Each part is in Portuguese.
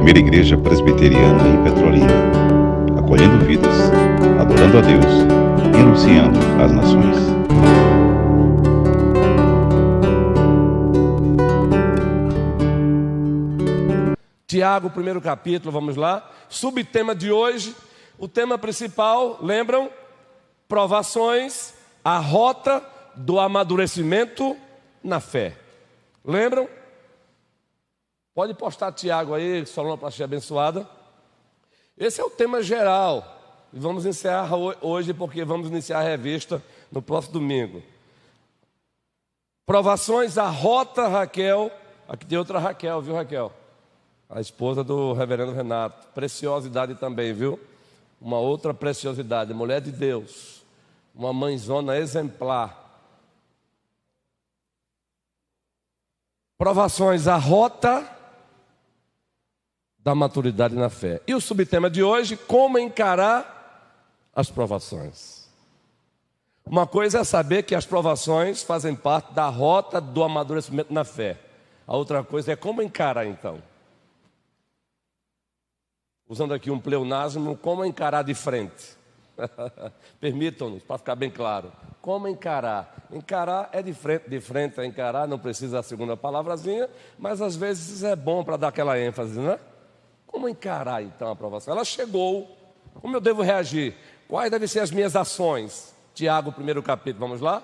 primeira igreja presbiteriana em Petrolina, acolhendo vidas, adorando a Deus e anunciando às nações. Tiago, primeiro capítulo, vamos lá. Subtema de hoje, o tema principal, lembram? Provações, a rota do amadurecimento na fé. Lembram? Pode postar Tiago aí, sonoplastia abençoada. Esse é o tema geral. E vamos encerrar hoje, porque vamos iniciar a revista no próximo domingo. Provações, a rota, Raquel. Aqui tem outra Raquel, viu, Raquel? A esposa do reverendo Renato. Preciosidade também, viu? Uma outra preciosidade. Mulher de Deus. Uma mãezona exemplar. Provações, a rota da maturidade na fé. E o subtema de hoje, como encarar as provações. Uma coisa é saber que as provações fazem parte da rota do amadurecimento na fé. A outra coisa é como encarar então. Usando aqui um pleonasmo, como encarar de frente. Permitam-nos, para ficar bem claro. Como encarar? Encarar é de frente a encarar, não precisa da segunda palavrazinha, mas às vezes isso é bom para dar aquela ênfase, né? Como encarar então a provação? Ela chegou, como eu devo reagir? Quais devem ser as minhas ações? Tiago, primeiro capítulo, vamos lá?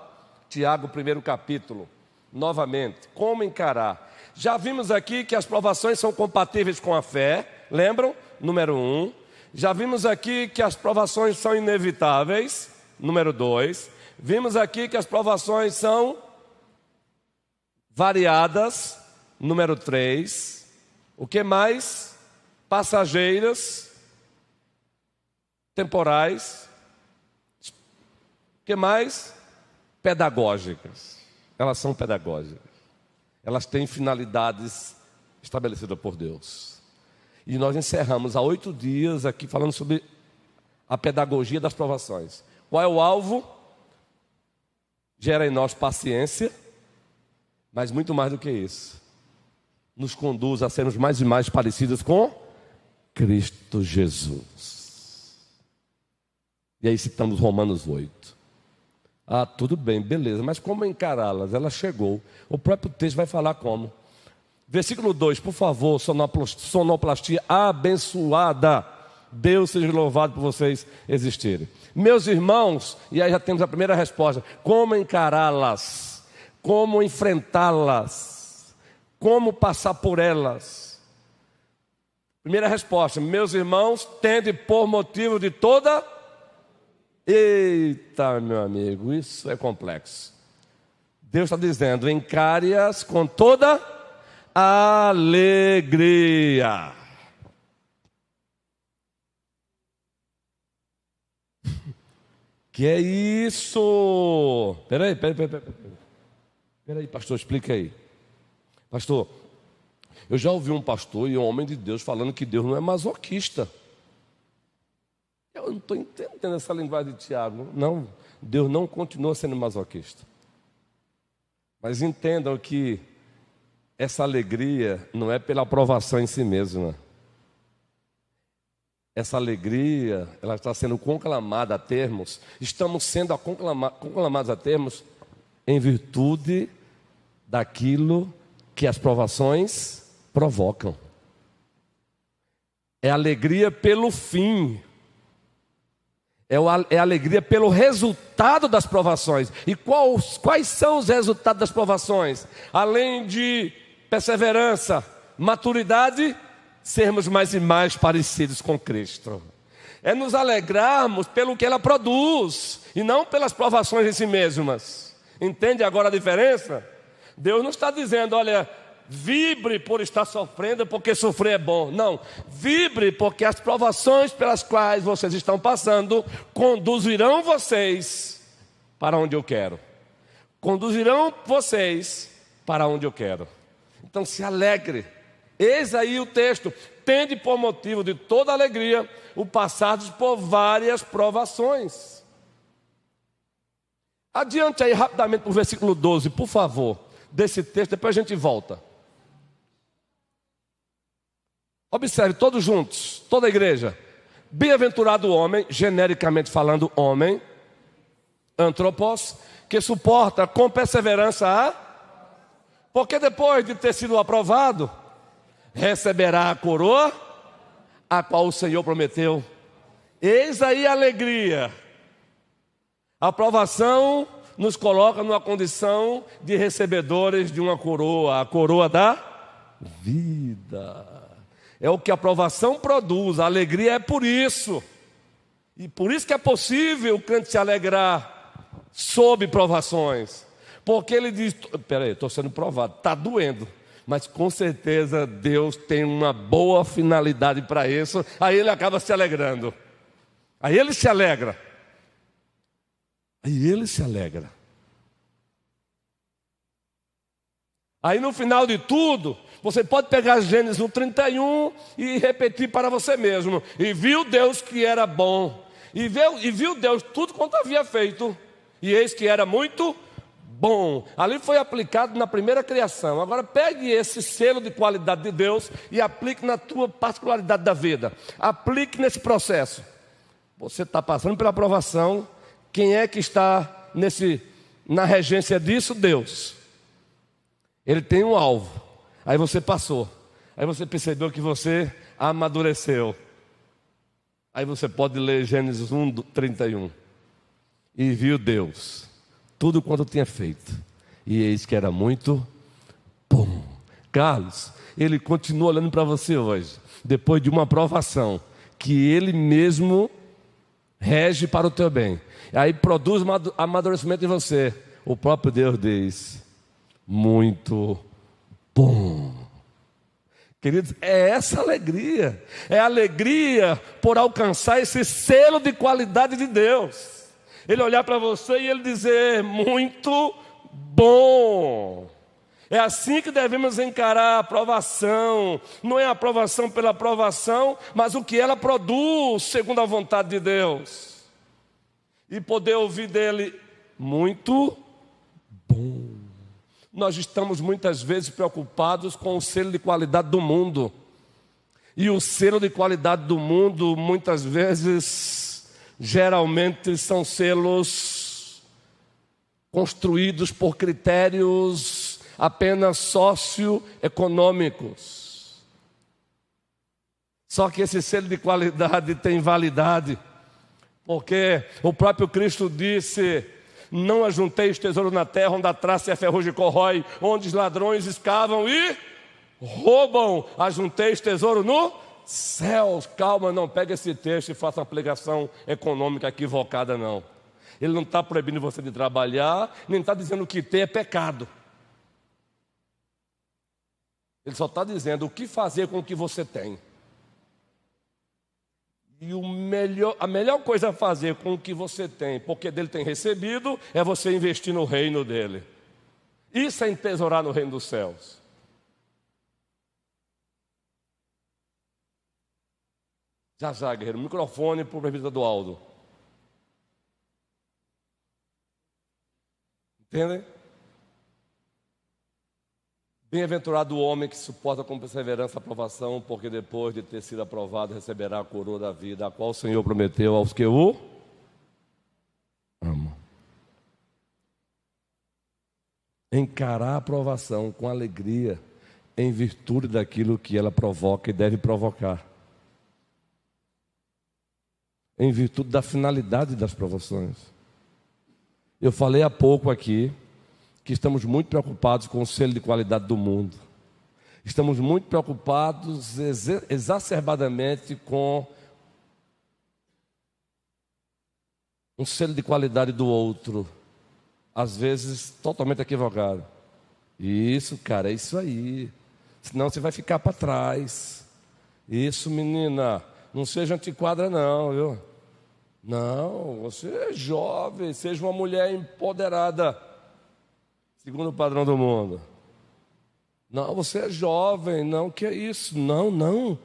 Tiago, primeiro capítulo, novamente, como encarar? Já vimos aqui que as provações são compatíveis com a fé, lembram? Número 1. Já vimos aqui que as provações são inevitáveis, número 2. Vimos aqui que as provações são variadas, número 3. O que mais? Passageiras, temporais. O que mais? Pedagógicas. Elas são pedagógicas. Elas têm finalidades estabelecidas por Deus. E nós encerramos há 8 dias aqui falando sobre a pedagogia das provações. Qual é o alvo? Gera em nós paciência, mas muito mais do que isso. Nos conduz a sermos mais e mais parecidos com Cristo Jesus. E aí citamos Romanos 8. Ah, tudo bem, beleza, mas como encará-las? Ela chegou. O próprio texto vai falar como. Versículo 2, por favor, sonoplastia abençoada. Deus seja louvado por vocês existirem. Meus irmãos, e aí já temos a primeira resposta. Como encará-las? Como enfrentá-las? Como passar por elas? Primeira resposta, meus irmãos, tende por motivo de toda... Eita, meu amigo, isso é complexo. Deus está dizendo, encare-as com toda alegria. Que é isso? Peraí, pastor, explica aí. Pastor, eu já ouvi um pastor e um homem de Deus falando que Deus não é masoquista. Eu não estou entendendo essa linguagem de Tiago. Não, Deus não continua sendo masoquista. Mas entendam que essa alegria não é pela aprovação em si mesma. Essa alegria, ela está sendo conclamada a termos. Estamos sendo conclamados a termos em virtude daquilo que as provações provocam. É alegria pelo fim. É alegria pelo resultado das provações. E quais são os resultados das provações? Além de perseverança, maturidade, sermos mais e mais parecidos com Cristo. É nos alegrarmos pelo que ela produz e não pelas provações em si mesmas. Entende agora a diferença? Deus não está dizendo, olha, vibre por estar sofrendo porque sofrer é bom. Não, vibre porque as provações pelas quais vocês estão passando conduzirão vocês para onde eu quero. Conduzirão vocês para onde eu quero. Então se alegre. Eis aí o texto. Tende por motivo de toda alegria o passados por várias provações. Adiante aí rapidamente para o versículo 12, por favor, desse texto, depois a gente volta. Observe, todos juntos, toda a igreja. Bem-aventurado o homem, genericamente falando, homem, antropos, que suporta com perseverança porque depois de ter sido aprovado, receberá a coroa, a qual o Senhor prometeu. Eis aí a alegria. A aprovação nos coloca numa condição de recebedores de uma coroa, a coroa da vida. É o que a aprovação produz, a alegria é por isso. E por isso que é possível o crente se alegrar sob provações. Porque ele diz, peraí, estou sendo provado, está doendo. Mas com certeza Deus tem uma boa finalidade para isso. Aí ele acaba se alegrando. Aí ele se alegra. Aí ele se alegra. Aí no final de tudo, você pode pegar Gênesis 1:31 e repetir para você mesmo. E viu Deus que era bom. E viu Deus tudo quanto havia feito. E eis que era muito bom. Ali foi aplicado na primeira criação. Agora pegue esse selo de qualidade de Deus e aplique na tua particularidade da vida. Aplique nesse processo. Você está passando pela aprovação. Quem é que está na regência disso? Deus. Ele tem um alvo. Aí você passou. Aí você percebeu que você amadureceu. Aí você pode ler Gênesis 1:31. E viu Deus tudo quanto tinha feito. E eis que era muito bom. Carlos, ele continua olhando para você hoje. Depois de uma aprovação. Que ele mesmo rege para o teu bem. Aí produz amadurecimento em você. O próprio Deus diz: muito bom. Queridos, é essa alegria. É a alegria por alcançar esse selo de qualidade de Deus. Ele olhar para você e ele dizer: muito bom. É assim que devemos encarar a aprovação. Não é a aprovação pela aprovação, mas o que ela produz segundo a vontade de Deus. E poder ouvir dele: muito bom. Nós estamos muitas vezes preocupados com o selo de qualidade do mundo. E o selo de qualidade do mundo, muitas vezes, geralmente são selos construídos por critérios apenas socioeconômicos. Só que esse selo de qualidade tem validade, porque o próprio Cristo disse: não ajunteis tesouro na terra, onde a traça e a ferrugem corrói, onde os ladrões escavam e roubam. Ajunteis tesouro no céus. Calma, não pega esse texto e faça uma aplicação econômica equivocada, não. Ele não está proibindo você de trabalhar, nem está dizendo que ter é pecado. Ele só está dizendo o que fazer com o que você tem. E a melhor coisa a fazer com o que você tem, porque dele tem recebido, é você investir no reino dele. Isso é entesourar no reino dos céus. Já, guerreiro, microfone para o presbítero do Aldo. Entendem? Bem-aventurado o homem que suporta com perseverança a aprovação, porque depois de ter sido aprovado, receberá a coroa da vida, a qual o Senhor prometeu aos que o amam. Encarar a aprovação com alegria, em virtude daquilo que ela provoca e deve provocar. Em virtude da finalidade das provações. Eu falei há pouco aqui que estamos muito preocupados com o selo de qualidade do mundo. Estamos muito preocupados exacerbadamente com um selo de qualidade do outro, às vezes totalmente equivocado. Isso, cara, é isso aí. Senão você vai ficar para trás. Isso, menina, não seja antiquada não, viu? Não, você é jovem, seja uma mulher empoderada, segundo o padrão do mundo. Não, você é jovem, não, que é isso? Não,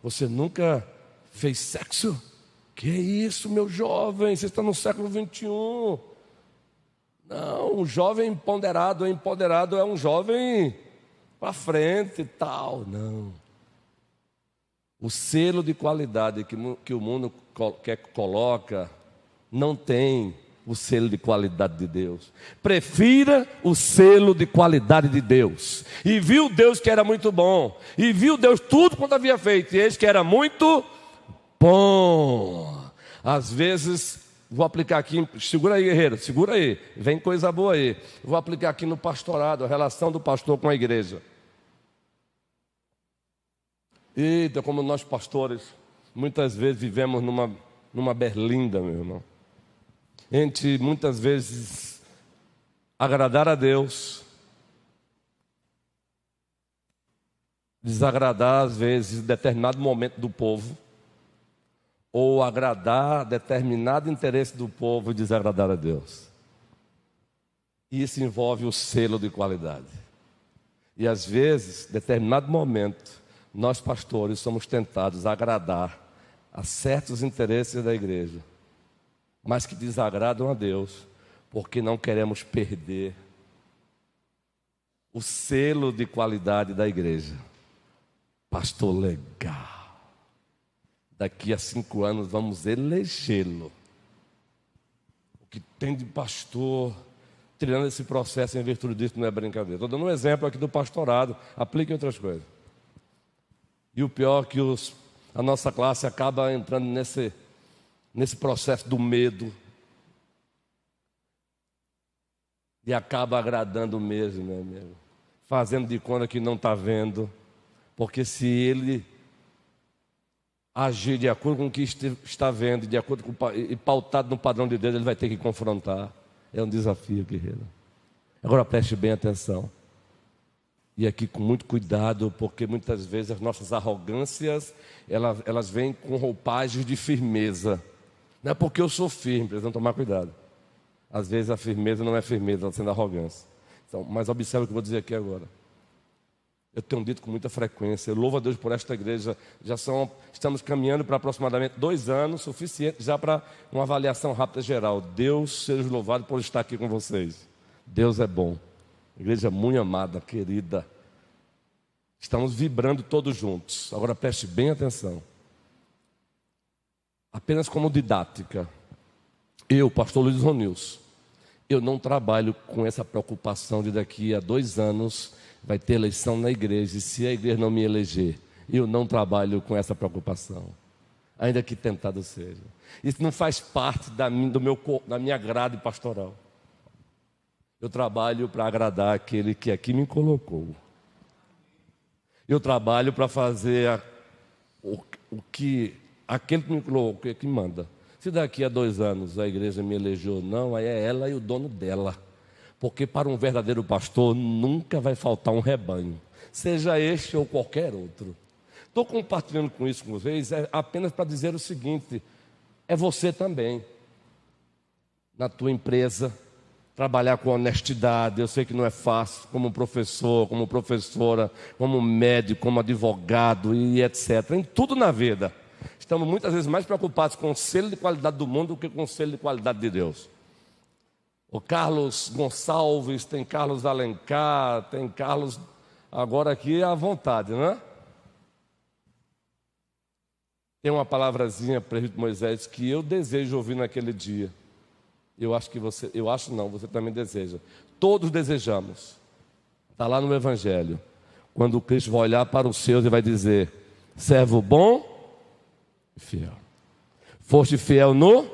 você nunca fez sexo? Que é isso, meu jovem, você está no século 21. Não, um jovem empoderado é um jovem para frente e tal, não. O selo de qualidade que o mundo coloca não tem o selo de qualidade de Deus. Prefira o selo de qualidade de Deus. E viu Deus que era muito bom. E viu Deus tudo quanto havia feito. E eis que era muito bom. Às vezes, vou aplicar aqui, segura aí, guerreiro, segura aí. Vem coisa boa aí. Vou aplicar aqui no pastorado, a relação do pastor com a igreja. Eita, como nós pastores, muitas vezes vivemos numa berlinda, meu irmão. Entre muitas vezes agradar a Deus, desagradar às vezes determinado momento do povo, ou agradar determinado interesse do povo e desagradar a Deus. E isso envolve o selo de qualidade. E às vezes, determinado momento, nós pastores somos tentados a agradar a certos interesses da igreja, mas que desagradam a Deus, porque não queremos perder o selo de qualidade da igreja. Pastor legal, daqui a 5 anos vamos elegê-lo. O que tem de pastor trilhando esse processo em virtude disso não é brincadeira. Estou dando um exemplo aqui do pastorado, aplique em outras coisas. E o pior é que a nossa classe acaba entrando nesse processo do medo e acaba agradando mesmo, né, mesmo? Fazendo de conta que não está vendo, porque se ele agir de acordo com o que está vendo, de acordo com, e pautado no padrão de Deus, ele vai ter que confrontar. É um desafio, guerreiro. Agora preste bem atenção. E aqui com muito cuidado, porque muitas vezes as nossas arrogâncias, elas vêm com roupagens de firmeza. Não é porque eu sou firme, precisam tomar cuidado. Às vezes a firmeza não é firmeza, está sendo arrogância. Então, mas observe o que eu vou dizer aqui agora. Eu tenho dito com muita frequência, eu louvo a Deus por esta igreja, estamos caminhando para aproximadamente 2 anos, suficiente já para uma avaliação rápida geral. Deus seja louvado por estar aqui com vocês. Deus é bom. Igreja muito amada, querida. Estamos vibrando todos juntos. Agora preste bem atenção. Apenas como didática. Eu, pastor Luiz Ronilson, eu não trabalho com essa preocupação de daqui a 2 anos vai ter eleição na igreja. E se a igreja não me eleger, eu não trabalho com essa preocupação. Ainda que tentado seja. Isso não faz parte da minha grade pastoral. Eu trabalho para agradar aquele que aqui me colocou. Eu trabalho para fazer o que aquele que me colocou, que manda. Se daqui a 2 anos a igreja me elegeu ou não, aí é ela e o dono dela. Porque para um verdadeiro pastor nunca vai faltar um rebanho. Seja este ou qualquer outro. Estou compartilhando com isso com vocês apenas para dizer o seguinte. É você também. Na tua empresa. Trabalhar com honestidade, eu sei que não é fácil, como professor, como professora, como médico, como advogado e etc. Em tudo na vida. Estamos muitas vezes mais preocupados com o selo de qualidade do mundo do que com o selo de qualidade de Deus. O Carlos Gonçalves, tem Carlos Alencar, tem Carlos, agora aqui à vontade, não é? Tem uma palavrazinha, presbítero Moisés, que eu desejo ouvir naquele dia. Você também deseja. Todos desejamos. Está lá no Evangelho. Quando Cristo vai olhar para os seus e vai dizer: servo bom e fiel. Foste fiel no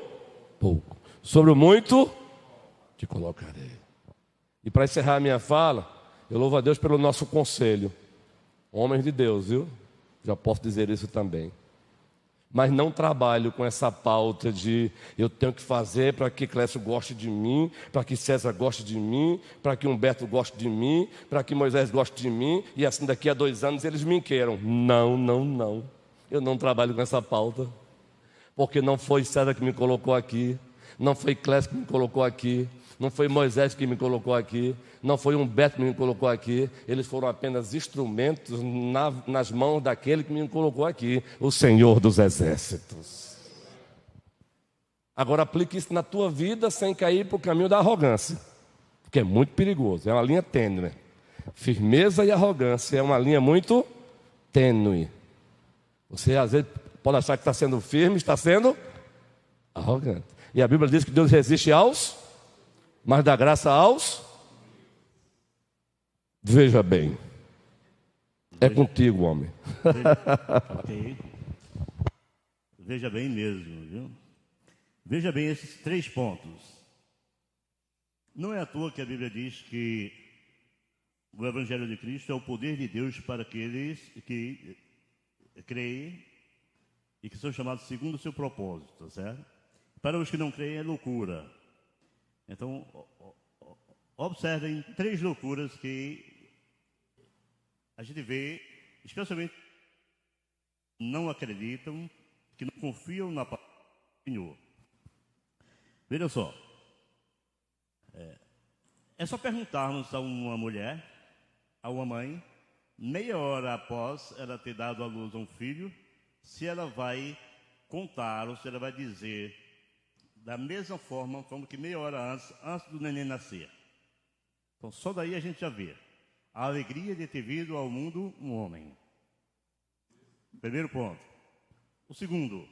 pouco. Sobre o muito te colocarei. E para encerrar a minha fala, eu louvo a Deus pelo nosso conselho. Homens de Deus, viu? Já posso dizer isso também. Mas não trabalho com essa pauta de eu tenho que fazer para que Clécio goste de mim, para que César goste de mim, para que Humberto goste de mim, para que Moisés goste de mim, e assim daqui a 2 anos eles me queiram. Não, não, não. Eu não trabalho com essa pauta, porque não foi César que me colocou aqui, não foi Clécio que me colocou aqui, não foi Moisés que me colocou aqui, não foi Humberto que me colocou aqui. Eles foram apenas instrumentos nas mãos daquele que me colocou aqui, o Senhor dos Exércitos. Agora aplique isso na tua vida sem cair para o caminho da arrogância, porque é muito perigoso, é uma linha tênue. Firmeza e arrogância é uma linha muito tênue. Você às vezes pode achar que está sendo firme, está sendo arrogante. E a Bíblia diz que Deus resiste aos, mas dá graça aos. Veja bem. É contigo, homem. Ok. Veja bem mesmo, viu? Veja bem esses 3 pontos. Não é à toa que a Bíblia diz que o Evangelho de Cristo é o poder de Deus para aqueles que creem e que são chamados segundo o seu propósito, tá certo? Para os que não creem é loucura. Então, observem 3 loucuras que a gente vê, especialmente não acreditam, que não confiam na palavra do Senhor. Veja só. É só perguntarmos a uma mulher, a uma mãe, meia hora após ela ter dado à luz a um filho, se ela vai contar ou se ela vai dizer da mesma forma como que meia hora antes do neném nascer. Então, só daí a gente já vê a alegria de ter vindo ao mundo um homem. Primeiro ponto. O segundo,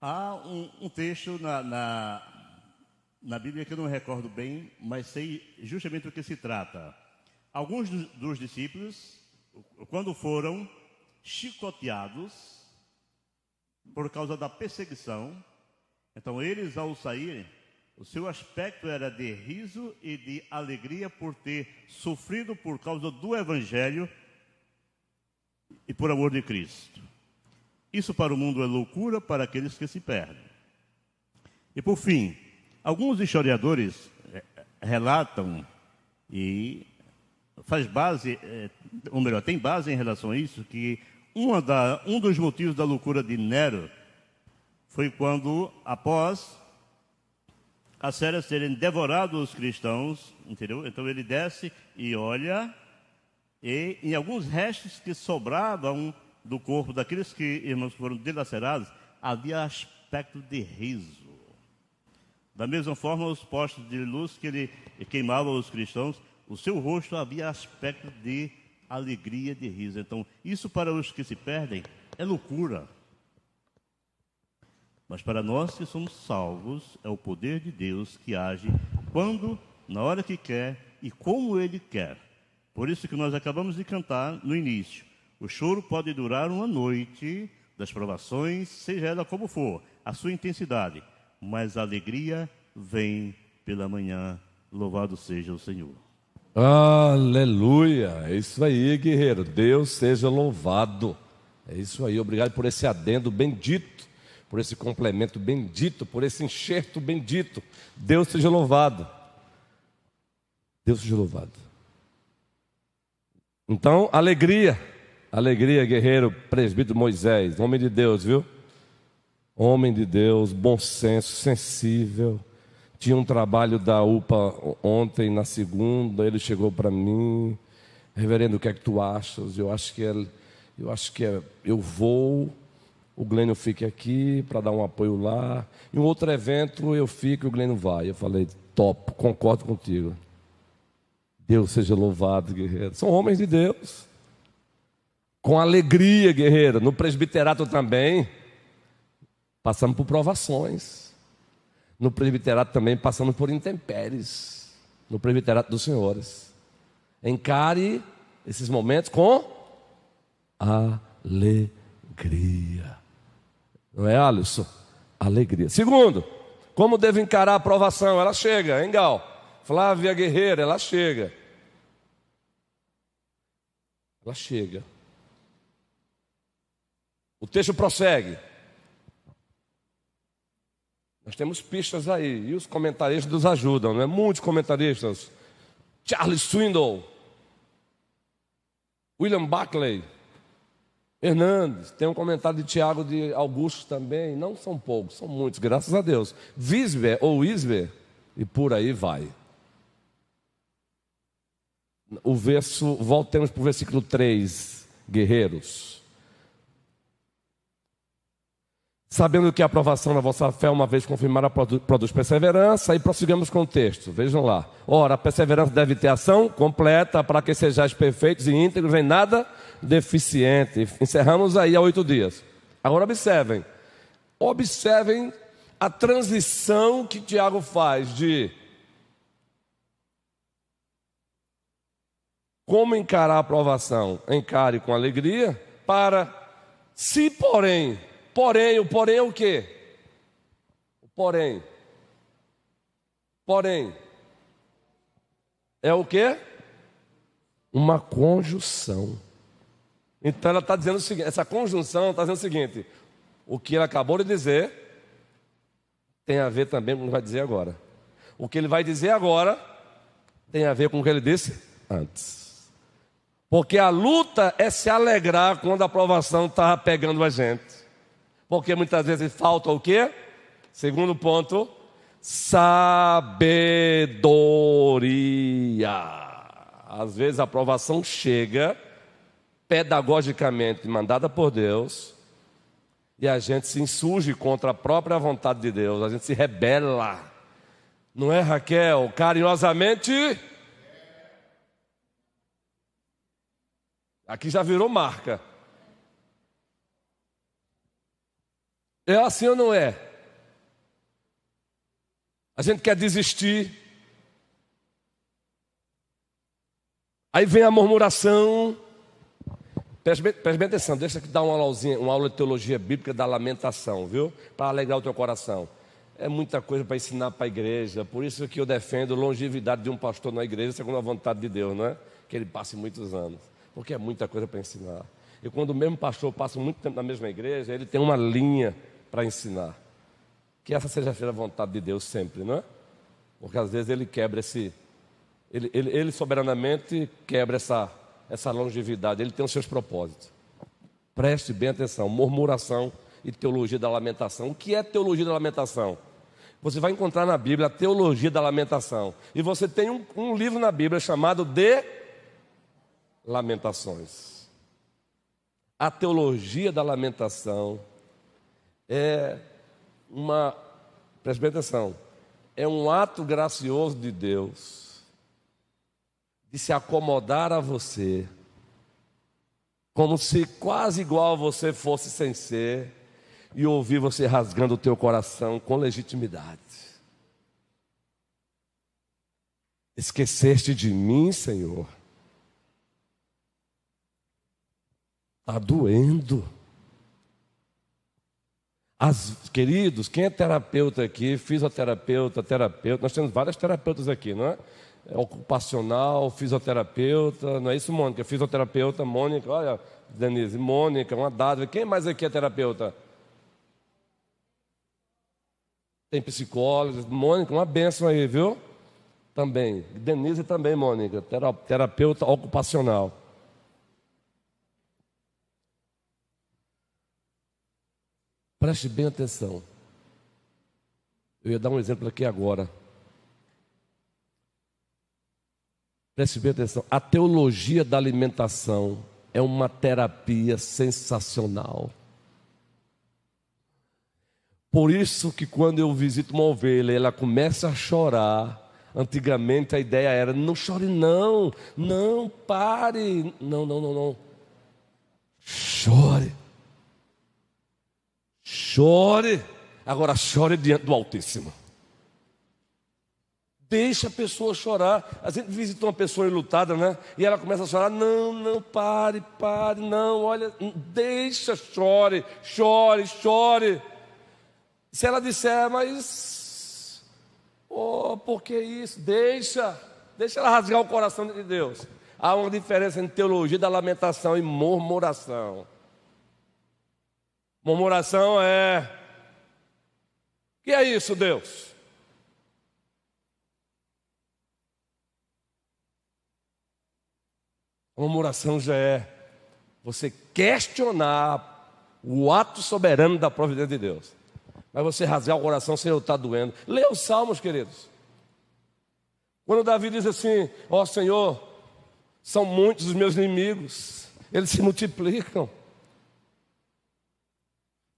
há um texto na Bíblia que eu não recordo bem, mas sei justamente do que se trata. Alguns dos discípulos, quando foram chicoteados por causa da perseguição, então eles, ao saírem, o seu aspecto era de riso e de alegria por ter sofrido por causa do Evangelho e por amor de Cristo. Isso para o mundo é loucura, para aqueles que se perdem. E por fim, alguns historiadores relatam e faz base, ou melhor, tem base em relação a isso, que um dos motivos da loucura de Nero foi quando, após as séries terem devorado os cristãos, entendeu? Então ele desce e olha, e em alguns restos que sobravam do corpo daqueles que, irmãos, foram dilacerados, havia aspecto de riso. Da mesma forma, os postos de luz que ele queimava os cristãos, o seu rosto havia aspecto de alegria, de riso. Então, isso para os que se perdem é loucura. Mas para nós que somos salvos, é o poder de Deus que age quando, na hora que quer e como Ele quer. Por isso que nós acabamos de cantar no início. O choro pode durar uma noite das provações, seja ela como for, a sua intensidade. Mas a alegria vem pela manhã. Louvado seja o Senhor. Aleluia, é isso aí, guerreiro, Deus seja louvado. É isso aí, obrigado por esse adendo bendito, por esse complemento bendito, por esse enxerto bendito. Deus seja louvado. Deus seja louvado. Então, alegria, guerreiro, presbítero Moisés, homem de Deus, viu? Homem de Deus, bom senso, sensível. Tinha um trabalho da UPA ontem, na segunda, ele chegou para mim, reverendo, o que é que tu achas? Eu acho que eu vou, o Glênio fica aqui para dar um apoio lá. Em um outro evento eu fico e o Glênio vai. Eu falei, top, concordo contigo. Deus seja louvado, guerreiro. São homens de Deus. Com alegria, guerreiro. No presbiterato também, passamos por provações. No presbiterato também passamos por intempéries. No presbiterato dos senhores. Encare esses momentos com alegria. Não é, Alisson? Alegria. Segundo, como devo encarar a provação? Ela chega, hein, Gal? Flávia Guerreira, ela chega. Ela chega. O texto prossegue. Nós temos pistas aí, e os comentaristas nos ajudam, não é? Muitos comentaristas. Charles Swindoll, William Buckley, Hernandes, tem um comentário de Tiago de Augusto também. Não são poucos, são muitos, graças a Deus. Wisber ou Wisber, e por aí vai. Voltemos para o versículo 3, guerreiros. Sabendo que a aprovação da vossa fé, uma vez confirmada, produz perseverança, e prossigamos com o texto. Vejam lá. Ora, a perseverança deve ter ação completa, para que sejais perfeitos e íntegros, em nada deficiente. Encerramos aí há 8 dias. Agora observem a transição que Tiago faz de como encarar a aprovação. Encare com alegria, para se porém, o porém é o quê? O porém é o quê? Uma conjunção. Então ela está dizendo o seguinte, essa conjunção está dizendo o seguinte: o que ela acabou de dizer tem a ver também com o que ele vai dizer agora. O que ele vai dizer agora tem a ver com o que ele disse antes. Porque a luta é se alegrar quando a aprovação está pegando a gente. Porque muitas vezes falta o quê? Segundo ponto, sabedoria. Às vezes a aprovação chega pedagogicamente mandada por Deus, e a gente se insurge contra a própria vontade de Deus, a gente se rebela. Não é, Raquel? Carinhosamente. Aqui já virou marca. É assim ou não é? A gente quer desistir. Aí vem a murmuração. Preste bem atenção, deixa aqui dar uma aula de teologia bíblica da lamentação, viu? Para alegrar o teu coração. É muita coisa para ensinar para a igreja. Por isso que eu defendo longevidade de um pastor na igreja, segundo a vontade de Deus, não é? Que ele passe muitos anos. Porque é muita coisa para ensinar. E quando o mesmo pastor passa muito tempo na mesma igreja, ele tem uma linha para ensinar. Que essa seja a vontade de Deus sempre, não é? Porque às vezes ele quebra ele soberanamente quebra essa longevidade. Ele tem os seus propósitos. Preste bem atenção. Murmuração e teologia da lamentação. O que é teologia da lamentação? Você vai encontrar na Bíblia a teologia da lamentação. E você tem um livro na Bíblia chamado de Lamentações. A teologia da lamentação é preste bem atenção, é um ato gracioso de Deus de se acomodar a você, como se quase igual a você fosse sem ser, e ouvir você rasgando o teu coração com legitimidade. Esqueceste de mim, Senhor? Está doendo. Queridos, quem é terapeuta aqui, fisioterapeuta, terapeuta, nós temos várias terapeutas aqui, não é? Ocupacional, fisioterapeuta, não é isso, Mônica? Fisioterapeuta, Mônica, olha, Denise, Mônica, uma dádiva. Quem mais aqui é terapeuta? Tem psicóloga, Mônica, uma bênção aí, viu? Também, Denise também, Mônica, terapeuta ocupacional. Preste bem atenção. Eu ia dar um exemplo aqui agora. Preste bem atenção. A teologia da alimentação é uma terapia sensacional. Por isso que quando eu visito uma ovelha, ela começa a chorar. Antigamente a ideia era, não chore não, não, pare. Não. Chore. Chore, agora chore diante do Altíssimo. Deixa a pessoa chorar. A gente visita uma pessoa enlutada, né? E ela começa a chorar. Não, pare, não, olha, deixa, chore. Se ela disser, mas, por que isso? Deixa ela rasgar o coração de Deus. Há uma diferença entre teologia da lamentação e murmuração. Murmuração é: o que é isso, Deus? A murmuração já é você questionar o ato soberano da providência de Deus. Mas você rasgar o coração, Senhor, está doendo. Leia os Salmos, queridos. Quando Davi diz assim: ó Senhor, são muitos os meus inimigos, eles se multiplicam.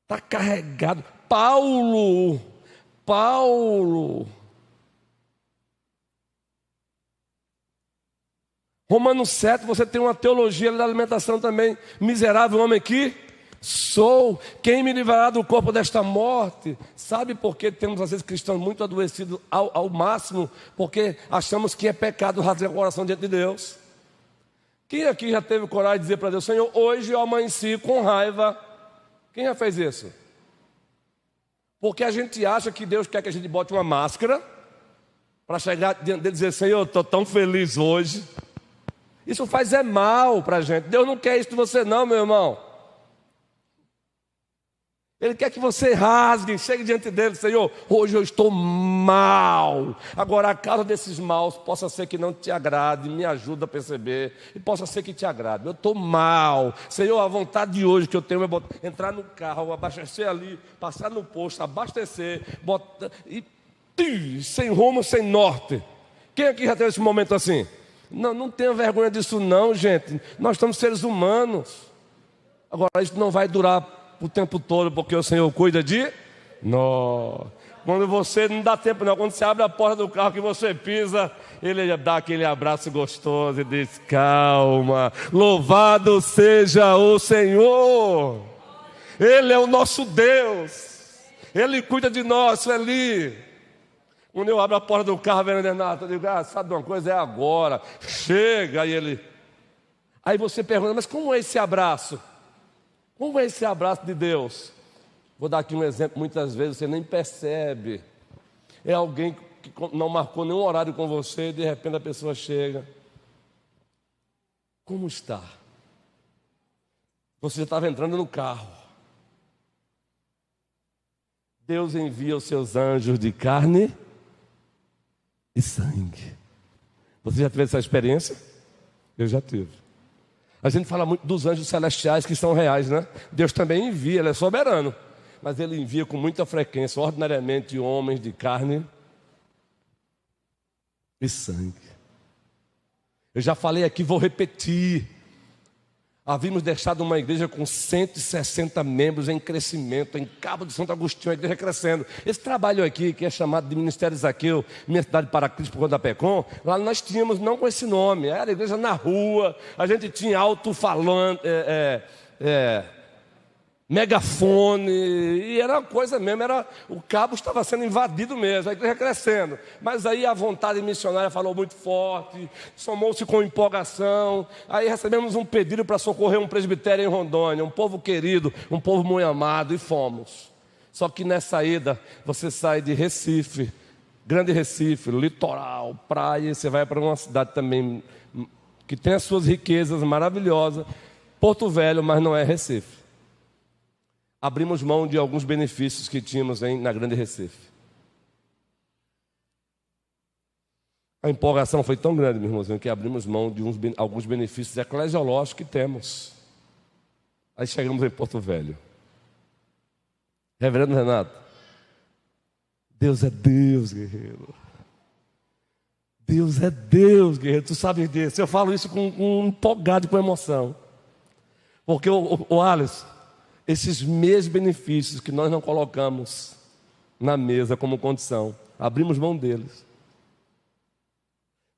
Está carregado. Paulo. Romanos 7, você tem uma teologia da alimentação também. Miserável homem que sou, quem me livrará do corpo desta morte? Sabe por que temos às vezes cristãos muito adoecidos ao máximo? Porque achamos que é pecado rasgar o coração diante de Deus. Quem aqui já teve coragem de dizer para Deus: Senhor, hoje eu amanheci com raiva? Quem já fez isso? Porque a gente acha que Deus quer que a gente bote uma máscara para chegar diante dele e dizer: Senhor, eu estou tão feliz hoje. Isso faz mal para a gente. Deus não quer isso de você não, meu irmão. Ele quer que você rasgue, chegue diante dele: Senhor, hoje eu estou mal. Agora, a causa desses maus possa ser que não te agrade, me ajuda a perceber, e possa ser que te agrade. Eu estou mal. Senhor, a vontade de hoje que eu tenho é entrar no carro, abastecer ali, passar no posto, abastecer, sem rumo, sem norte. Quem aqui já teve esse momento assim? Não tenha vergonha disso não, gente. Nós estamos seres humanos. Agora, isso não vai durar o tempo todo, porque o Senhor cuida de nós. Quando você não dá tempo não, quando você abre a porta do carro que você pisa, Ele dá aquele abraço gostoso e diz: calma, louvado seja o Senhor. Ele é o nosso Deus, Ele cuida de nós, Sueli. Quando eu abro a porta do carro, vendo Renato, eu digo: sabe de uma coisa, é agora, chega. Aí você pergunta: mas como é esse abraço? Como é esse abraço de Deus? Vou dar aqui um exemplo, muitas vezes você nem percebe. É alguém que não marcou nenhum horário com você, e de repente a pessoa chega. Como está? Você já estava entrando no carro. Deus envia os seus anjos de carne e sangue. Você já teve essa experiência? Eu já tive. A gente fala muito dos anjos celestiais que são reais, né? Deus também envia, Ele é soberano. Mas Ele envia com muita frequência, ordinariamente, homens de carne e sangue. Eu já falei aqui, vou repetir. Havíamos deixado uma igreja com 160 membros em crescimento, em Cabo de Santo Agostinho, a igreja crescendo. Esse trabalho aqui, que é chamado de Ministério Zaqueu, minha cidade para Cristo, por conta da PECOM, lá nós tínhamos, não com esse nome, era a igreja na rua, a gente tinha alto-falante, megafone, e era uma coisa mesmo, o cabo estava sendo invadido mesmo, a igreja crescendo. Mas aí a vontade missionária falou muito forte, somou-se com empolgação. Aí recebemos um pedido para socorrer um presbitério em Rondônia, um povo querido, um povo muito amado, e fomos. Só que nessa ida, você sai de Recife, Grande Recife, litoral, praia, e você vai para uma cidade também que tem as suas riquezas maravilhosas, Porto Velho, mas não é Recife. Abrimos mão de alguns benefícios que tínhamos na Grande Recife. A empolgação foi tão grande, meu irmãozinho, que abrimos mão de alguns benefícios eclesiológicos que temos. Aí chegamos em Porto Velho. Reverendo Renato, Deus é Deus, guerreiro. Deus é Deus, guerreiro. Tu sabes disso. Eu falo isso com empolgado, com emoção. Porque o Alisson, esses mesmos benefícios que nós não colocamos na mesa como condição, abrimos mão deles.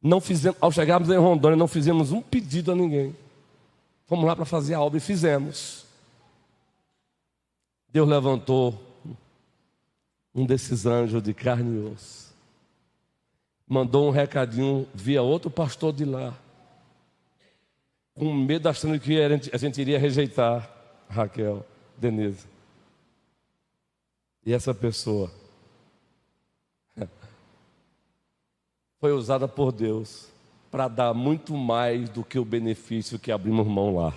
Não fizemos, ao chegarmos em Rondônia, não fizemos um pedido a ninguém. Fomos lá para fazer a obra e fizemos. Deus levantou um desses anjos de carne e osso. Mandou um recadinho via outro pastor de lá, com medo, achando que a gente iria rejeitar Raquel, Denise. E essa pessoa foi usada por Deus para dar muito mais do que o benefício que abrimos mão lá.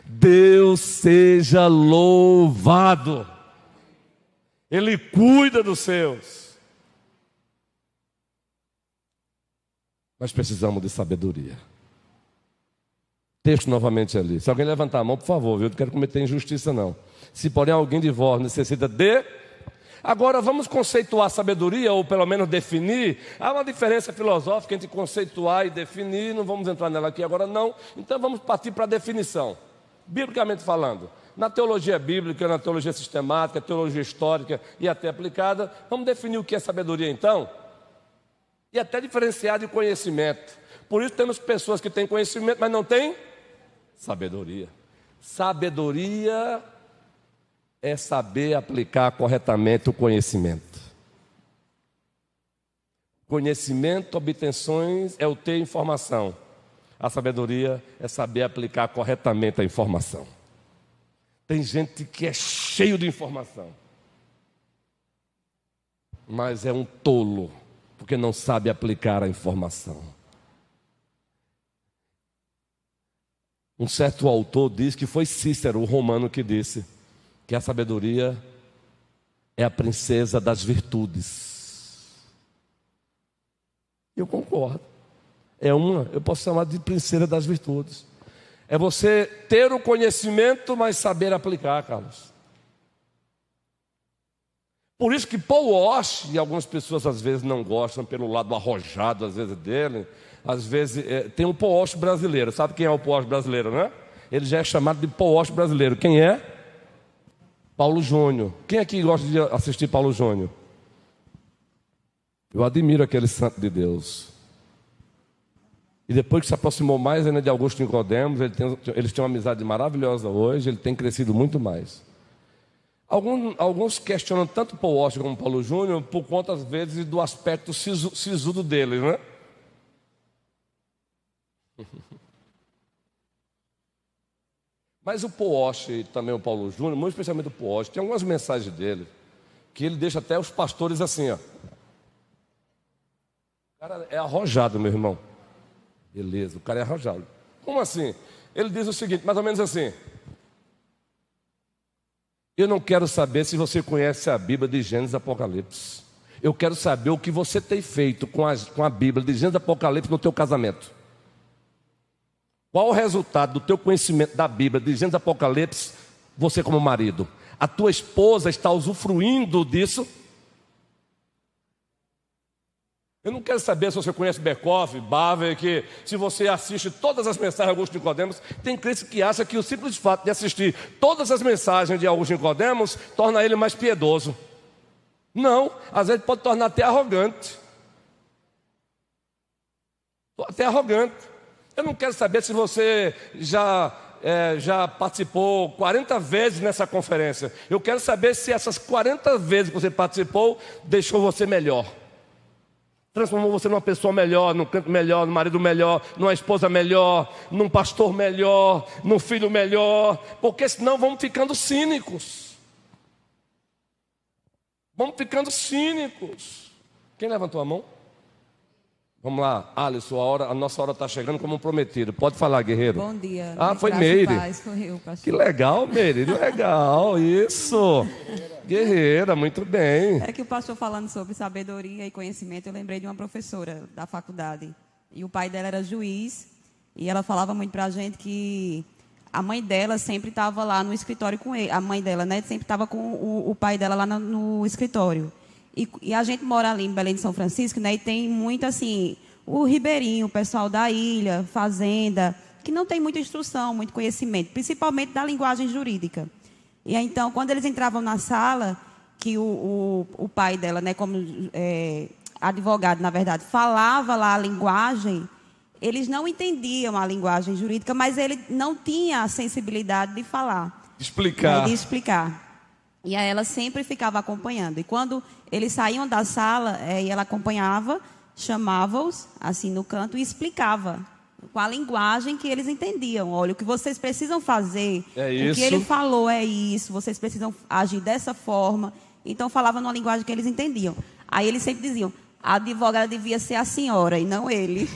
Deus seja louvado. Ele cuida dos seus. Nós precisamos de sabedoria. Texto novamente ali. Se alguém levantar a mão, por favor, viu? Não quero cometer injustiça, não. Se porém alguém de vós necessita de... Agora vamos conceituar sabedoria, ou pelo menos definir. Há uma diferença filosófica entre conceituar e definir. Não vamos entrar nela aqui agora não. Então vamos partir para a definição. Biblicamente falando, Na teologia bíblica, na teologia sistemática, teologia histórica e até aplicada, vamos definir o que é sabedoria então? E até diferenciar de conhecimento. Por isso temos pessoas que têm conhecimento, mas não têm sabedoria. Sabedoria é saber aplicar corretamente o conhecimento. Conhecimento, obtenções é o ter informação. A sabedoria é saber aplicar corretamente a informação. Tem gente que é cheio de informação, mas é um tolo, porque não sabe aplicar a informação. Um certo autor diz que foi Cícero, o romano, que disse que a sabedoria é a princesa das virtudes. Eu concordo. Eu posso chamar de princesa das virtudes. É você ter o conhecimento, mas saber aplicar, Carlos. Por isso que Paul Walsh, e algumas pessoas às vezes não gostam pelo lado arrojado, às vezes dele, às vezes tem um Paul Walsh brasileiro. Sabe quem é o Paul Walsh brasileiro, né? Ele já é chamado de Paul Walsh brasileiro. Quem é? Paulo Júnior. Quem aqui gosta de assistir Paulo Júnior? Eu admiro aquele santo de Deus. E depois que se aproximou mais ainda de Augusto Nicodemos, eles têm uma amizade maravilhosa hoje, ele tem crescido muito mais. Alguns questionam tanto Paul Walsh como Paulo Júnior por conta, às vezes, do aspecto sisudo deles, né? Mas o Paul Walsh e também o Paulo Júnior, muito especialmente o Paul Walsh, tem algumas mensagens dele que ele deixa até os pastores assim, ó. O cara é arrojado, meu irmão. Beleza, o cara é arrojado. Como assim? Ele diz o seguinte, mais ou menos assim: eu não quero saber se você conhece a Bíblia de Gênesis e Apocalipse. Eu quero saber o que você tem feito com a Bíblia de Gênesis e Apocalipse no teu casamento. Qual o resultado do teu conhecimento da Bíblia de Gênesis e Apocalipse, você como marido? A tua esposa está usufruindo disso? Eu não quero saber se você conhece Berkoff, Baver, que se você assiste todas as mensagens de Augusto Nicodemos, tem crente que acha que o simples fato de assistir todas as mensagens de Augusto Nicodemos torna ele mais piedoso. Não, às vezes pode tornar até arrogante. Até arrogante. Eu não quero saber se você já participou 40 vezes nessa conferência. Eu quero saber se essas 40 vezes que você participou deixou você melhor. Transformou você numa pessoa melhor, num canto melhor, num marido melhor, numa esposa melhor, num pastor melhor, num filho melhor. Porque senão vamos ficando cínicos. Vamos ficando cínicos. Quem levantou a mão? Vamos lá, Alisson, a nossa hora está chegando como prometido. Pode falar, guerreiro. Bom dia. Foi Meire. Foi eu, pastor. Que legal, Meire. Legal, isso. Guerreira, muito bem. É que o pastor falando sobre sabedoria e conhecimento, eu lembrei de uma professora da faculdade. E o pai dela era juiz. E ela falava muito pra gente que a mãe dela sempre estava lá no escritório com ele. A mãe dela, né, sempre estava com o pai dela lá no escritório. E a gente mora ali em Belém de São Francisco, né? E tem muito assim, o ribeirinho, o pessoal da ilha, fazenda, que não tem muita instrução, muito conhecimento, principalmente da linguagem jurídica. E aí, então, quando eles entravam na sala, que o pai dela, né, como advogado, na verdade, falava lá a linguagem, eles não entendiam a linguagem jurídica, mas ele não tinha a sensibilidade de falar. Explicar. De explicar. E aí ela sempre ficava acompanhando. E quando eles saíam da sala, e ela acompanhava, chamava-os assim no canto e explicava com a linguagem que eles entendiam. Olha, o que vocês precisam fazer, o que ele falou é isso, vocês precisam agir dessa forma. Então falava numa linguagem que eles entendiam. Aí eles sempre diziam, a advogada devia ser a senhora e não ele.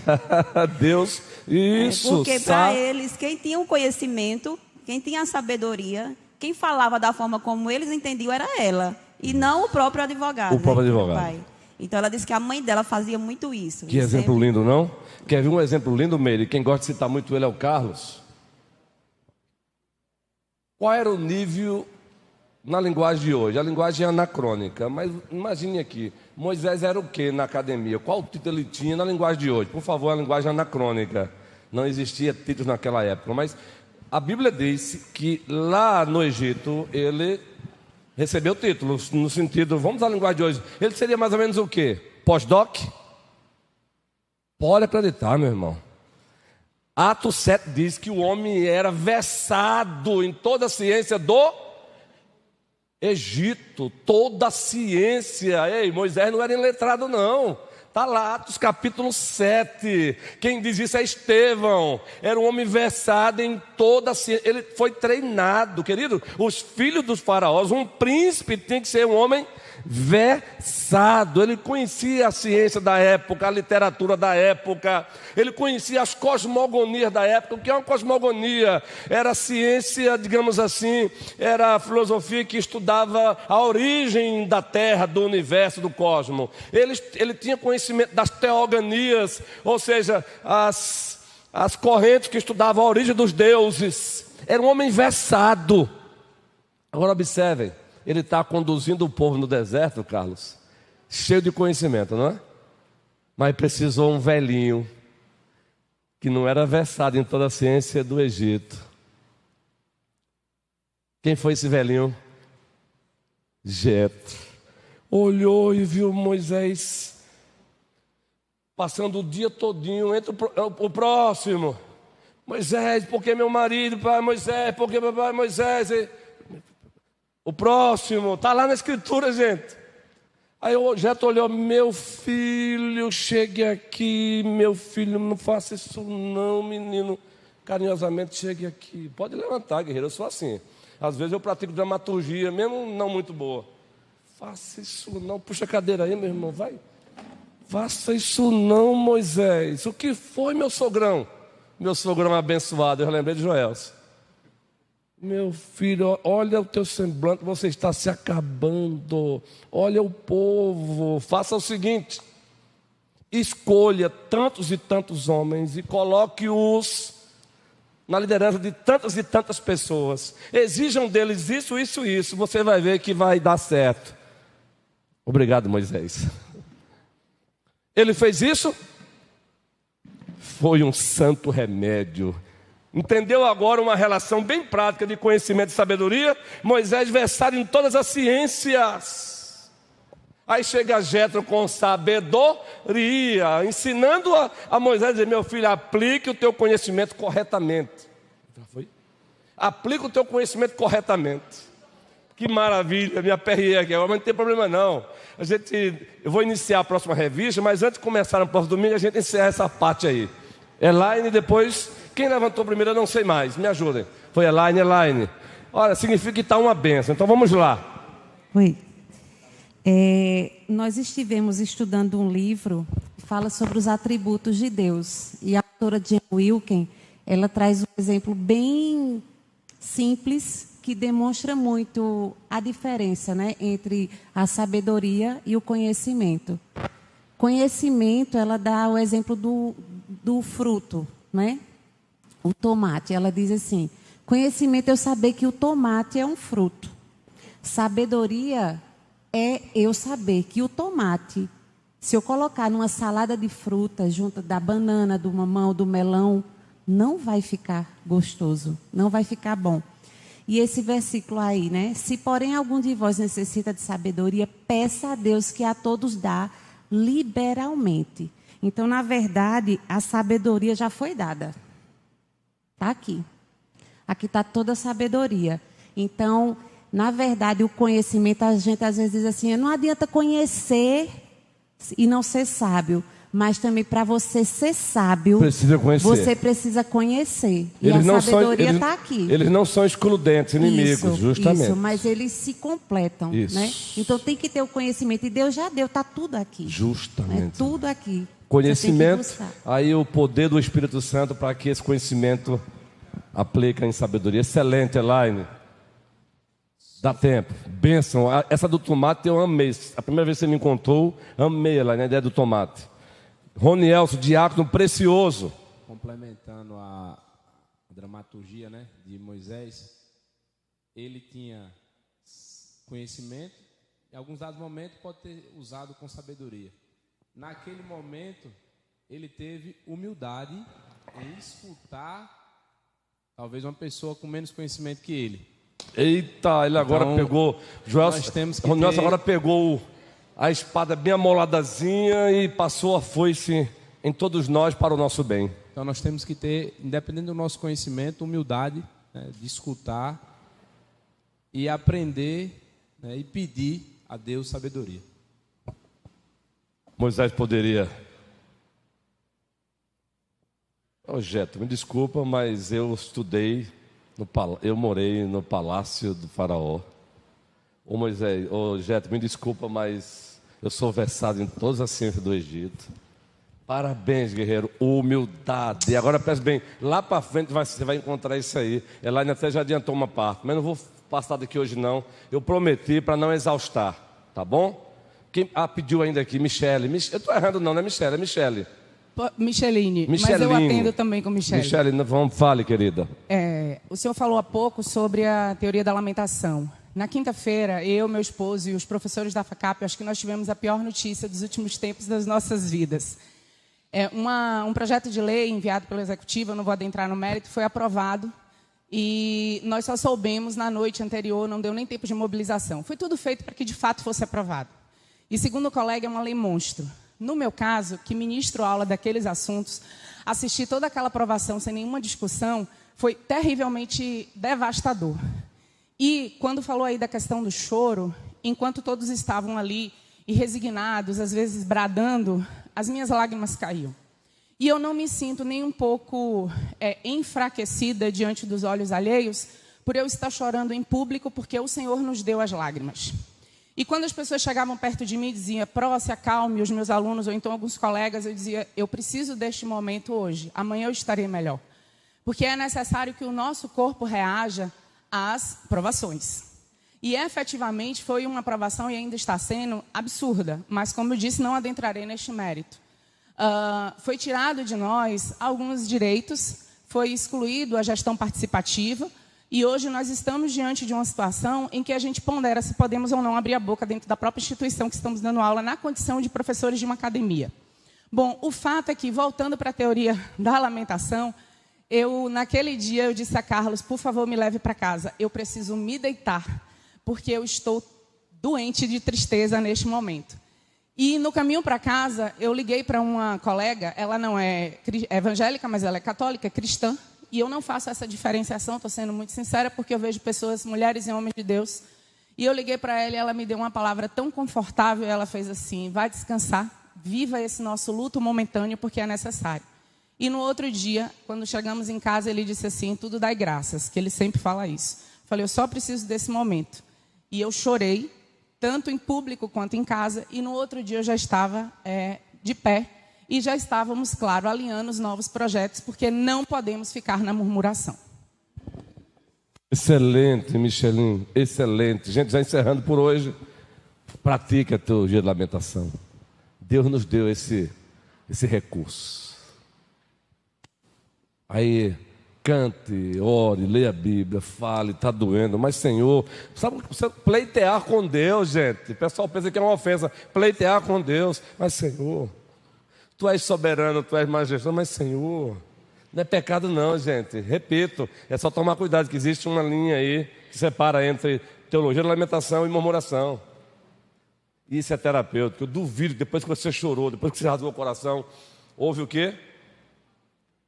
Deus, isso. Porque para eles, quem tinha o conhecimento, quem tinha a sabedoria, quem falava da forma como eles entendiam era ela, e não o próprio advogado. O próprio advogado. Pai. Então ela disse que a mãe dela fazia muito isso. Que exemplo lindo, não? Quer ver um exemplo lindo, Meire? Quem gosta de citar muito ele é o Carlos. Qual era o nível na linguagem de hoje? A linguagem é anacrônica, mas imagine aqui, Moisés era o que na academia? Qual título ele tinha na linguagem de hoje? Por favor, a linguagem anacrônica. Não existia títulos naquela época, mas A Bíblia diz que lá no Egito ele recebeu títulos, no sentido, vamos à linguagem de hoje, ele seria mais ou menos o quê? Pós-doc? Pode acreditar, meu irmão. Atos 7 diz que o homem era versado em toda a ciência do Egito, toda a ciência. Ei, Moisés não era iletrado não. Está lá, Atos capítulo 7. Quem diz isso é Estevão. Era um homem versado em toda a ciência. Ele foi treinado, querido. Os filhos dos faraós, um príncipe tem que ser um homem versado. Ele conhecia a ciência da época, a literatura da época. Ele conhecia as cosmogonias da época. O que é uma cosmogonia? Era a ciência, digamos assim, era a filosofia que estudava a origem da Terra, do universo, do cosmos. Ele tinha conhecimento das teoganias, ou seja, as correntes que estudavam a origem dos deuses. Era um homem versado. Agora observem, ele está conduzindo o povo no deserto, Carlos, cheio de conhecimento, não é? Mas precisou um velhinho que não era versado em toda a ciência do Egito. Quem foi esse velhinho? Jetro. Olhou e viu Moisés passando o dia todinho, entra o próximo. Moisés, porque meu marido, pai, Moisés, porque meu pai, Moisés. O próximo, está lá na escritura, gente. Aí o Jetro olhou, meu filho, chegue aqui, meu filho, não faça isso não, menino. Carinhosamente, chegue aqui. Pode levantar, guerreiro, eu sou assim. Às vezes eu pratico dramaturgia, mesmo não muito boa. Faça isso não, puxa a cadeira aí, meu irmão, vai. Faça isso não, Moisés. O que foi, meu sogrão? Meu sogrão abençoado, eu lembrei de Joelson. Meu filho, olha o teu semblante, você está se acabando. Olha o povo, faça o seguinte: escolha tantos e tantos homens e coloque-os na liderança de tantas e tantas pessoas. Exijam deles isso, isso e isso. Você vai ver que vai dar certo. Obrigado, Moisés. Ele fez isso? Foi um santo remédio. Entendeu agora uma relação bem prática de conhecimento e sabedoria? Moisés versado em todas as ciências. Aí chega Jetro com sabedoria, ensinando a Moisés a dizer: meu filho, aplique o teu conhecimento corretamente. Já foi? Aplique o teu conhecimento corretamente. Que maravilha, me aperrei aqui agora, mas não tem problema não. Eu vou iniciar a próxima revista, mas antes de começar no próximo domingo, a gente encerra essa parte aí. Elaine, depois, quem levantou primeiro eu não sei mais, me ajudem. Foi Elaine. Olha, significa que está uma benção, então vamos lá. Oi. Nós estivemos estudando um livro que fala sobre os atributos de Deus. E a autora Jen Wilken, ela traz um exemplo bem simples que demonstra muito a diferença, né, entre a sabedoria e o conhecimento. Conhecimento, ela dá o exemplo do fruto, né? O tomate. Ela diz assim: conhecimento é eu saber que o tomate é um fruto. Sabedoria é eu saber que o tomate, se eu colocar numa salada de frutas junto da banana, do mamão, do melão, não vai ficar gostoso, não vai ficar bom. E esse versículo aí, né? Se porém algum de vós necessita de sabedoria, peça a Deus que a todos dá liberalmente. Então, na verdade, a sabedoria já foi dada. Está aqui. Aqui está toda a sabedoria. Então, na verdade, o conhecimento, a gente às vezes diz assim: não adianta conhecer e não ser sábio. Mas também para você ser sábio, você precisa conhecer. E a sabedoria está aqui. Eles não são excludentes, inimigos, justamente. Isso, mas eles se completam. Isso. Né? Então tem que ter o conhecimento. E Deus já deu, está tudo aqui. Justamente. É tudo aqui. Conhecimento, aí o poder do Espírito Santo para que esse conhecimento aplique em sabedoria. Excelente, Elaine. Dá tempo. Bênção. Essa do tomate eu amei. A primeira vez que você me contou, amei, Elaine, a ideia do tomate. Ronielso, diácono precioso. Complementando a dramaturgia, né, de Moisés, ele tinha conhecimento, em alguns dados momentos pode ter usado com sabedoria. Naquele momento, ele teve humildade em escutar talvez uma pessoa com menos conhecimento que ele. Eita, ele agora Então, pegou. Joel, nós temos que o Nelson ter- agora pegou a espada bem amoladazinha e passou a foice em todos nós para o nosso bem. Então nós temos que ter, independente do nosso conhecimento, humildade, né, de escutar e aprender, né, e pedir a Deus sabedoria. Moisés poderia. Jeto, me desculpa, mas eu estudei, eu morei no palácio do faraó. Ô Moisés, Jeto, me desculpa, mas eu sou versado em todas as ciências do Egito. Parabéns, guerreiro, humildade. Agora preste bem, lá para frente você vai encontrar isso aí. Elaine até já adiantou uma parte, mas não vou passar daqui hoje não. Eu prometi para não exaustar, tá bom? Quem pediu ainda aqui? Michele. Eu estou errando não, não é Michele, é Michele. Micheline, mas eu atendo também com Michele. Michele, vamos, fale, querida. O senhor falou há pouco sobre a teoria da lamentação. Na quinta-feira, eu, meu esposo e os professores da FACAP, acho que nós tivemos a pior notícia dos últimos tempos das nossas vidas. Um projeto de lei enviado pelo Executivo, eu não vou adentrar no mérito, foi aprovado e nós só soubemos na noite anterior, não deu nem tempo de mobilização. Foi tudo feito para que de fato fosse aprovado. E segundo o colega, é uma lei monstro. No meu caso, que ministro aula daqueles assuntos, assistir toda aquela aprovação sem nenhuma discussão foi terrivelmente devastador. E quando falou aí da questão do choro, enquanto todos estavam ali e resignados, às vezes bradando, as minhas lágrimas caíam. E eu não me sinto nem um pouco enfraquecida diante dos olhos alheios por eu estar chorando em público, porque o Senhor nos deu as lágrimas. E quando as pessoas chegavam perto de mim e diziam, Pró, se acalme, os meus alunos, ou então alguns colegas, eu dizia, eu preciso deste momento hoje, amanhã eu estarei melhor. Porque é necessário que o nosso corpo reaja às provações. E efetivamente foi uma provação e ainda está sendo absurda, mas como eu disse, não adentrarei neste mérito. Foi tirado de nós alguns direitos, foi excluído a gestão participativa, e hoje nós estamos diante de uma situação em que a gente pondera se podemos ou não abrir a boca dentro da própria instituição que estamos dando aula na condição de professores de uma academia. Bom, o fato é que, voltando para a teoria da lamentação, naquele dia, eu disse a Carlos, por favor, me leve para casa. Eu preciso me deitar, porque eu estou doente de tristeza neste momento. E no caminho para casa, eu liguei para uma colega, ela não é evangélica, mas ela é católica, cristã, e eu não faço essa diferenciação, estou sendo muito sincera, porque eu vejo pessoas, mulheres e homens de Deus, e eu liguei para ela e ela me deu uma palavra tão confortável, ela fez assim, vai descansar, viva esse nosso luto momentâneo, porque é necessário. E no outro dia, quando chegamos em casa, ele disse assim, tudo dai graças, que ele sempre fala isso. Falei, eu só preciso desse momento. E eu chorei, tanto em público quanto em casa, e no outro dia eu já estava de pé, e já estávamos, claro, alinhando os novos projetos, porque não podemos ficar na murmuração. Excelente, Micheline, excelente. Gente, já encerrando por hoje, pratique a teologia da lamentação. Deus nos deu esse recurso. Aí, cante, ore, leia a Bíblia, fale, está doendo, mas Senhor, sabe, pleitear com Deus, gente. O pessoal pensa que é uma ofensa, pleitear com Deus, mas Senhor, Tu és soberano, Tu és majestoso, mas Senhor, não é pecado não, gente. Repito, é só tomar cuidado, que existe uma linha aí que separa entre teologia da lamentação e murmuração. Isso é terapêutico. Eu duvido, depois que você chorou, depois que você rasgou o coração, houve o quê?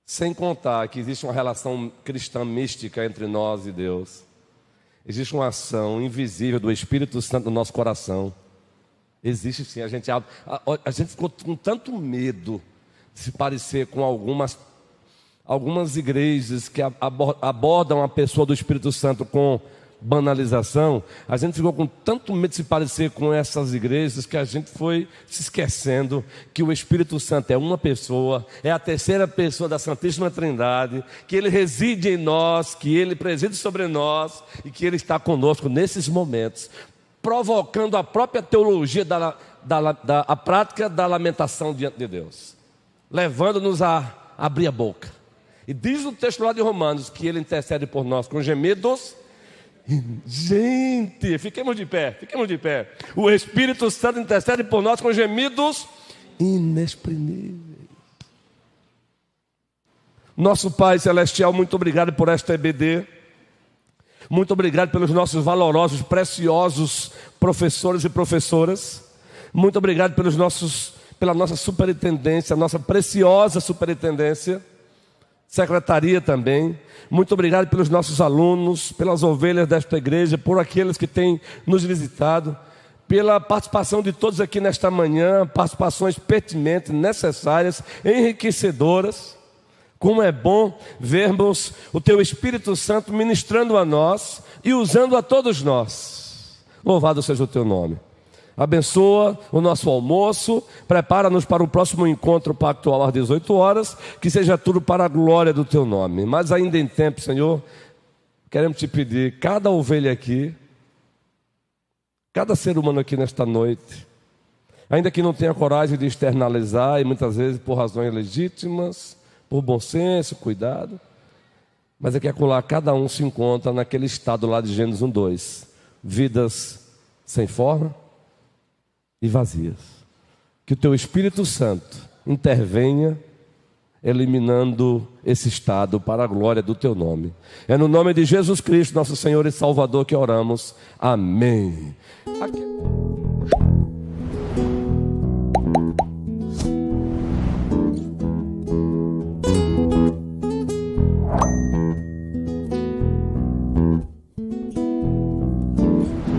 Sem contar que existe uma relação cristã mística entre nós e Deus. Existe uma ação invisível do Espírito Santo no nosso coração. Existe sim. A gente ficou com tanto medo de se parecer com algumas igrejas que abordam a pessoa do Espírito Santo com banalização. A gente ficou com tanto medo de se parecer com essas igrejas que a gente foi se esquecendo que o Espírito Santo é uma pessoa, é a terceira pessoa da Santíssima Trindade, que Ele reside em nós, que Ele preside sobre nós e que Ele está conosco nesses momentos, provocando a própria teologia a prática da lamentação diante de Deus, levando-nos a abrir a boca. E diz o texto lá de Romanos que Ele intercede por nós com gemidos. Gente, fiquemos de pé. O Espírito Santo intercede por nós com gemidos inexprimíveis. Nosso Pai Celestial, muito obrigado por esta EBD. Muito obrigado pelos nossos valorosos, preciosos professores e professoras. Muito obrigado pela nossa superintendência, nossa preciosa superintendência. Secretaria também. Muito obrigado pelos nossos alunos, pelas ovelhas desta igreja, por aqueles que têm nos visitado, pela participação de todos aqui nesta manhã, participações pertinentes, necessárias, enriquecedoras. Como é bom vermos o Teu Espírito Santo ministrando a nós e usando a todos nós. Louvado seja o Teu nome. Abençoa o nosso almoço, prepara-nos para o próximo encontro pactual às 18 horas, que seja tudo para a glória do Teu nome. Mas ainda em tempo, Senhor, queremos Te pedir, cada ovelha aqui, cada ser humano aqui nesta noite, ainda que não tenha coragem de externalizar, e muitas vezes por razões legítimas, por bom senso, cuidado, mas é que acolá cada um se encontra naquele estado lá de Gênesis 1:2, vidas sem forma e vazias. Que o Teu Espírito Santo intervenha, eliminando esse estado para a glória do Teu nome. É no nome de Jesus Cristo, nosso Senhor e Salvador, que oramos. Amém.